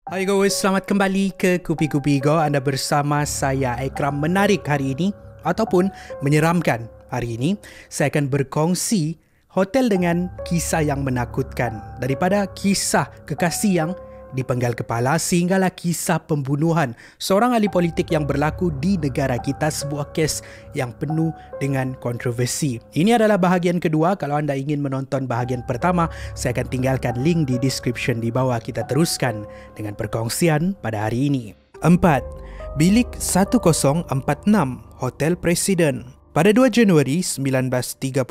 Hai guys, selamat kembali ke Kupi-Kupi Go. Anda bersama saya Ikram. Menarik hari ini ataupun menyeramkan hari ini, saya akan berkongsi hotel dengan kisah yang menakutkan. Daripada kisah kekasih yang dipenggal kepala sehinggalah kisah pembunuhan seorang ahli politik yang berlaku di negara kita, sebuah kes yang penuh dengan kontroversi. Ini adalah bahagian kedua. Kalau anda ingin menonton bahagian pertama, saya akan tinggalkan link di description di bawah. Kita teruskan dengan perkongsian pada hari ini. 4. Bilik 1046 Hotel Presiden. Pada 2 Januari 1935,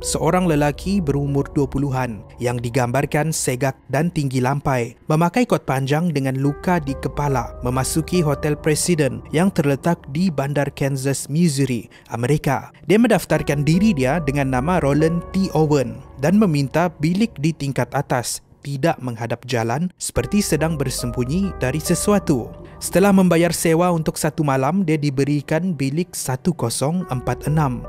seorang lelaki berumur 20-an yang digambarkan segak dan tinggi lampai, memakai kot panjang dengan luka di kepala, memasuki Hotel Presiden yang terletak di Bandar Kansas, Missouri, Amerika. Dia mendaftarkan diri dia dengan nama Roland T. Owen dan meminta bilik di tingkat atas, tidak menghadap jalan seperti sedang bersembunyi dari sesuatu. Setelah membayar sewa untuk 1 malam, dia diberikan bilik 1046.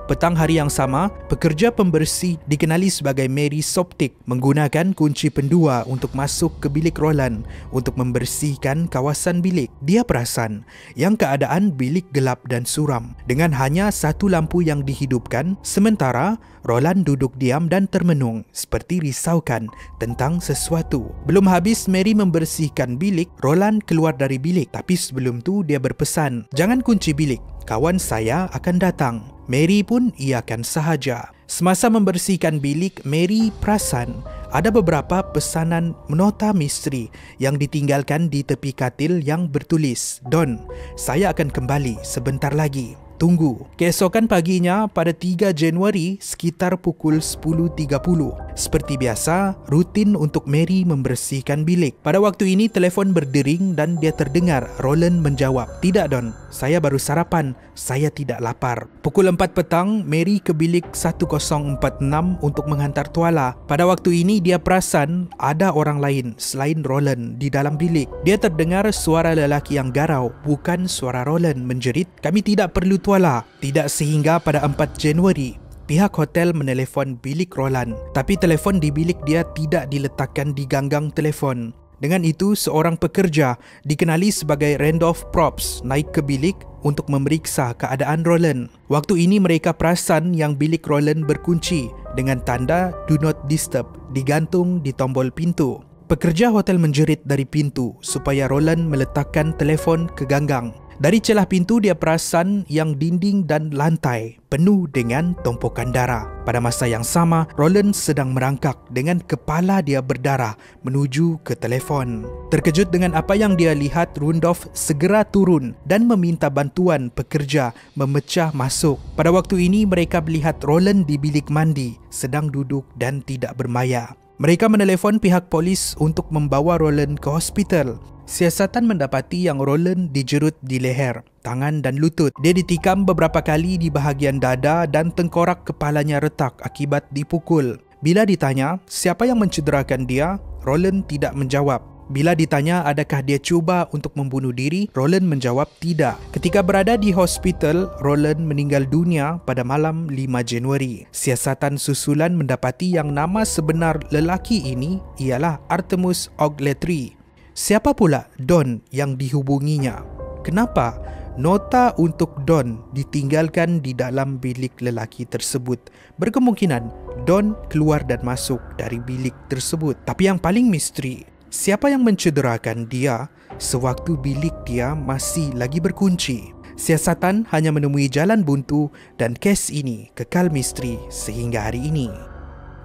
Petang hari yang sama, pekerja pembersih dikenali sebagai Mary Soptik menggunakan kunci pendua untuk masuk ke bilik Roland untuk membersihkan kawasan bilik. Dia perasan yang keadaan bilik gelap dan suram dengan hanya satu lampu yang dihidupkan, sementara Roland duduk diam dan termenung seperti risaukan tentang sesuatu. Belum habis Mary membersihkan bilik, Roland keluar dari bilik. Tapi sebelum tu dia berpesan, "Jangan kunci bilik, kawan saya akan datang." Mary pun iakan sahaja. Semasa membersihkan bilik, Mary perasan ada beberapa pesanan nota misteri yang ditinggalkan di tepi katil yang bertulis, "Don, saya akan kembali sebentar lagi. Tunggu." Keesokan paginya pada 3 Januari sekitar pukul 10.30. Seperti biasa, rutin untuk Mary membersihkan bilik. Pada waktu ini telefon berdering dan dia terdengar Roland menjawab, "Tidak Don, saya baru sarapan, saya tidak lapar." Pukul 4 petang, Mary ke bilik 1046 untuk menghantar tuala. Pada waktu ini dia perasan ada orang lain selain Roland di dalam bilik. Dia terdengar suara lelaki yang garau, bukan suara Roland, menjerit, "Kami tidak perlu tuala." Tidak sehingga pada 4 Januari, pihak hotel menelefon bilik Roland. Tapi telefon di bilik dia tidak diletakkan di ganggang telefon. Dengan itu, seorang pekerja dikenali sebagai Randolph Probst naik ke bilik untuk memeriksa keadaan Roland. Waktu ini mereka perasan yang bilik Roland berkunci dengan tanda "Do Not Disturb" digantung di tombol pintu. Pekerja hotel menjerit dari pintu supaya Roland meletakkan telefon ke ganggang. Dari celah pintu dia perasan yang dinding dan lantai penuh dengan tumpukan darah. Pada masa yang sama, Roland sedang merangkak dengan kepala dia berdarah menuju ke telefon. Terkejut dengan apa yang dia lihat, Randolph segera turun dan meminta bantuan pekerja memecah masuk. Pada waktu ini mereka melihat Roland di bilik mandi sedang duduk dan tidak bermaya. Mereka menelefon pihak polis untuk membawa Roland ke hospital. Siasatan mendapati yang Roland dijerut di leher, tangan dan lutut. Dia ditikam beberapa kali di bahagian dada dan tengkorak kepalanya retak akibat dipukul. Bila ditanya siapa yang mencederakan dia, Roland tidak menjawab. Bila ditanya adakah dia cuba untuk membunuh diri, Roland menjawab tidak. Ketika berada di hospital, Roland meninggal dunia pada malam 5 Januari. Siasatan susulan mendapati yang nama sebenar lelaki ini ialah Artemus Ogletree. Siapa pula Don yang dihubunginya? Kenapa nota untuk Don ditinggalkan di dalam bilik lelaki tersebut? Berkemungkinan Don keluar dan masuk dari bilik tersebut. Tapi yang paling misteri, siapa yang mencederakan dia sewaktu bilik dia masih lagi berkunci? Siasatan hanya menemui jalan buntu dan kes ini kekal misteri sehingga hari ini.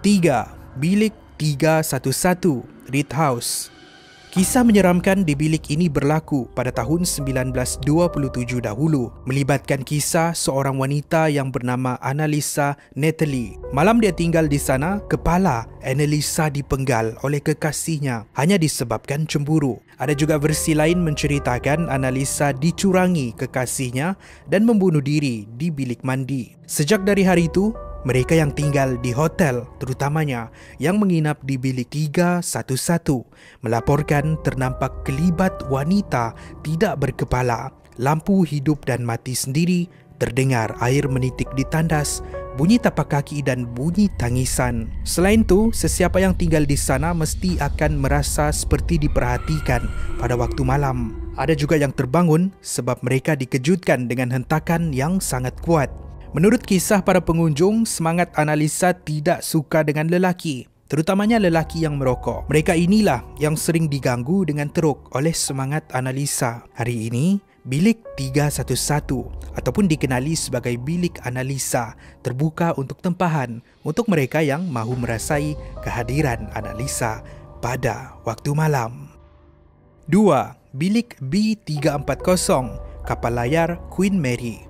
3. Bilik 311 Reed House. Kisah menyeramkan di bilik ini berlaku pada tahun 1927 dahulu, melibatkan kisah seorang wanita yang bernama Annalisa Natalie. Malam dia tinggal di sana, kepala Annalisa dipenggal oleh kekasihnya hanya disebabkan cemburu. Ada juga versi lain menceritakan Annalisa dicurangi kekasihnya dan membunuh diri di bilik mandi. Sejak dari hari itu, mereka yang tinggal di hotel, terutamanya yang menginap di bilik 311, melaporkan ternampak kelibat wanita tidak berkepala, lampu hidup dan mati sendiri, terdengar air menitik di tandas, bunyi tapak kaki dan bunyi tangisan. Selain itu, sesiapa yang tinggal di sana mesti akan merasa seperti diperhatikan pada waktu malam. Ada juga yang terbangun sebab mereka dikejutkan dengan hentakan yang sangat kuat. Menurut kisah para pengunjung, semangat analisa tidak suka dengan lelaki, terutamanya lelaki yang merokok. Mereka inilah yang sering diganggu dengan teruk oleh semangat analisa. Hari ini, bilik 311 ataupun dikenali sebagai bilik analisa terbuka untuk tempahan untuk mereka yang mahu merasai kehadiran analisa pada waktu malam. 2. Bilik B340, kapal layar Queen Mary.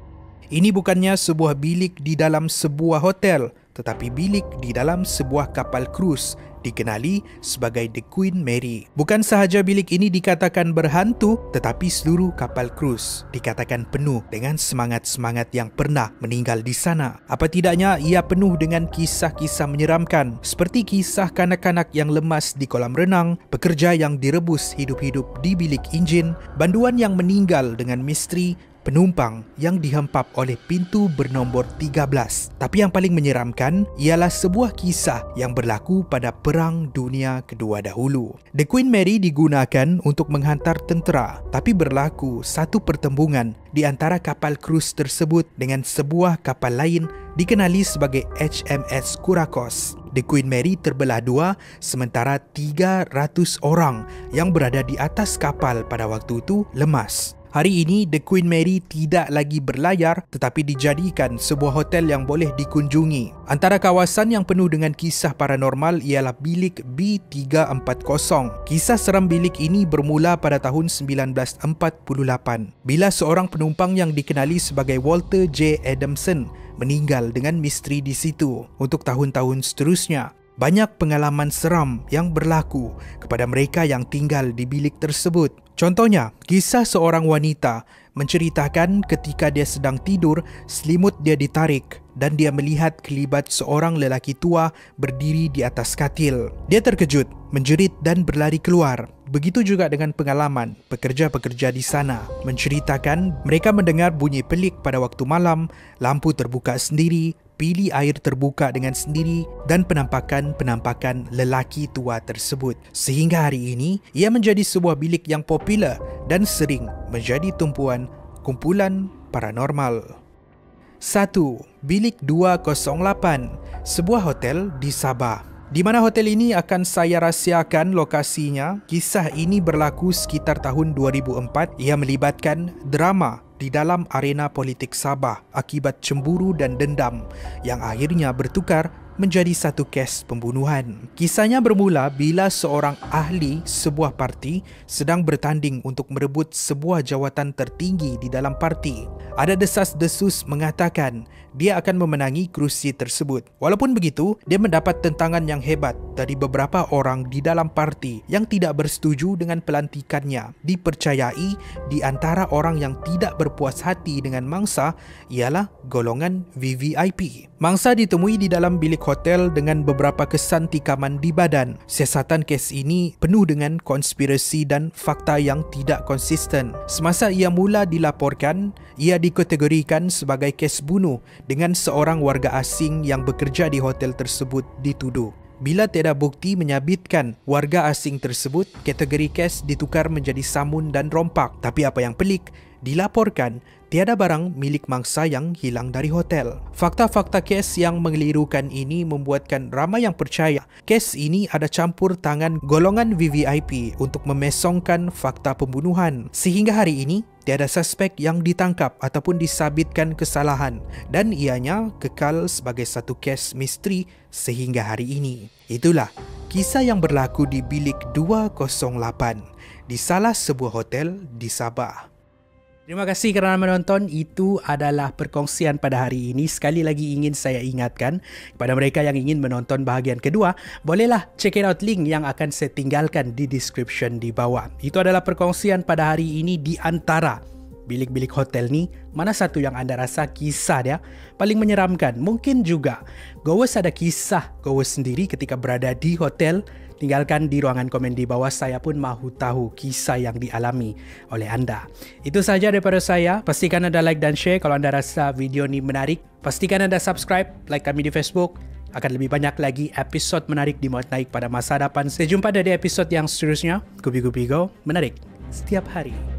Ini bukannya sebuah bilik di dalam sebuah hotel, tetapi bilik di dalam sebuah kapal krus dikenali sebagai The Queen Mary. Bukan sahaja bilik ini dikatakan berhantu, tetapi seluruh kapal krus dikatakan penuh dengan semangat-semangat yang pernah meninggal di sana. Apa tidaknya ia penuh dengan kisah-kisah menyeramkan, seperti kisah kanak-kanak yang lemas di kolam renang, pekerja yang direbus hidup-hidup di bilik enjin, banduan yang meninggal dengan misteri, penumpang yang dihempap oleh pintu bernombor 13. Tapi yang paling menyeramkan ialah sebuah kisah yang berlaku pada Perang Dunia Kedua dahulu. The Queen Mary digunakan untuk menghantar tentera, tapi berlaku satu pertembungan di antara kapal krus tersebut dengan sebuah kapal lain dikenali sebagai HMS Kurakos. The Queen Mary terbelah dua, sementara 300 orang yang berada di atas kapal pada waktu itu lemas. Hari ini, The Queen Mary tidak lagi berlayar tetapi dijadikan sebuah hotel yang boleh dikunjungi. Antara kawasan yang penuh dengan kisah paranormal ialah bilik B340. Kisah seram bilik ini bermula pada tahun 1948 bila seorang penumpang yang dikenali sebagai Walter J. Adamson meninggal dengan misteri di situ. Untuk tahun-tahun seterusnya, banyak pengalaman seram yang berlaku kepada mereka yang tinggal di bilik tersebut. Contohnya, kisah seorang wanita menceritakan ketika dia sedang tidur, selimut dia ditarik dan dia melihat kelibat seorang lelaki tua berdiri di atas katil. Dia terkejut, menjerit dan berlari keluar. Begitu juga dengan pengalaman pekerja-pekerja di sana. Menceritakan mereka mendengar bunyi pelik pada waktu malam, lampu terbuka sendiri, pili air terbuka dengan sendiri dan penampakan-penampakan lelaki tua tersebut. Sehingga hari ini, ia menjadi sebuah bilik yang popular dan sering menjadi tumpuan kumpulan paranormal. 1. Bilik 208, sebuah hotel di Sabah. Di mana hotel ini akan saya rahsiakan lokasinya. Kisah ini berlaku sekitar tahun 2004. Ia melibatkan drama di dalam arena politik Sabah akibat cemburu dan dendam yang akhirnya bertukar menjadi satu kes pembunuhan. Kisahnya bermula bila seorang ahli sebuah parti sedang bertanding untuk merebut sebuah jawatan tertinggi di dalam parti. Ada desas-desus mengatakan dia akan memenangi kerusi tersebut. Walaupun begitu, dia mendapat tentangan yang hebat dari beberapa orang di dalam parti yang tidak bersetuju dengan pelantikannya. Dipercayai di antara orang yang tidak berpuas hati dengan mangsa ialah golongan VVIP. Mangsa ditemui di dalam bilik hotel dengan beberapa kesan tikaman di badan. Siasatan kes ini penuh dengan konspirasi dan fakta yang tidak konsisten. Semasa ia mula dilaporkan, ia dikategorikan sebagai kes bunuh dengan seorang warga asing yang bekerja di hotel tersebut dituduh. Bila tiada bukti menyabitkan warga asing tersebut, kategori kes ditukar menjadi samun dan rompak. Tapi apa yang pelik, dilaporkan tiada barang milik mangsa yang hilang dari hotel. Fakta-fakta kes yang mengelirukan ini membuatkan ramai yang percaya kes ini ada campur tangan golongan VVIP untuk memesongkan fakta pembunuhan. Sehingga hari ini, tiada suspek yang ditangkap ataupun disabitkan kesalahan dan ianya kekal sebagai satu kes misteri sehingga hari ini. Itulah kisah yang berlaku di bilik 208 di salah sebuah hotel di Sabah. Terima kasih kerana menonton. Itu adalah perkongsian pada hari ini. Sekali lagi ingin saya ingatkan kepada mereka yang ingin menonton bahagian kedua, bolehlah check it out link yang akan saya tinggalkan di description di bawah. Itu adalah perkongsian pada hari ini di antara bilik-bilik hotel ni. Mana satu yang anda rasa kisah dia paling menyeramkan? Mungkin juga Gowes ada kisah Gowes sendiri ketika berada di hotel. tinggalkan di ruangan komen di bawah. Saya pun mahu tahu kisah yang dialami oleh anda. Itu saja daripada saya. Pastikan anda like dan share kalau anda rasa video ni menarik. Pastikan anda subscribe, like kami di Facebook. Akan lebih banyak lagi episod menarik di Muat Naik pada masa depan. Saya jumpa di episod yang seterusnya. Kupi-Kupi Go, menarik setiap hari.